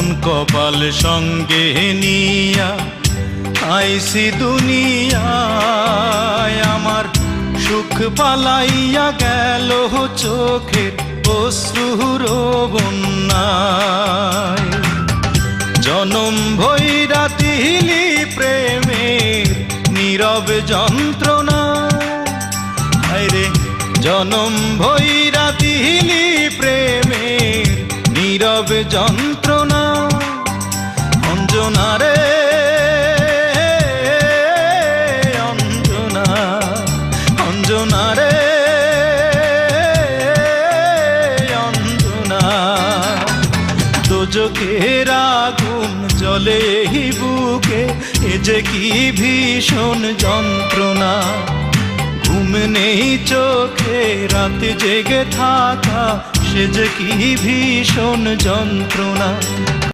মন কপাল সঙ্গে নিয়া আইসি দুনিয়ায়, আমার সুখ পালাইয়া গেল চোখের অশ্রুর বন্যায়। জনম ভৈরা দিলি প্রেমের নীরব যন্ত্রণা, হায়রে জনম ভৈরা দিলি প্রেমের নীরব যন্ত্রণা। অঞ্জনা রে অঞ্জনা, অঞ্জনা রে অঞ্জনা, দোজখের আগুন জ্বলে এই বুকে, এ যে কি ভীষণ যন্ত্রণা। ঘুম নেই চোখে রাত জেগে থাকা, সে যে কি ভীষণ যন্ত্রণা।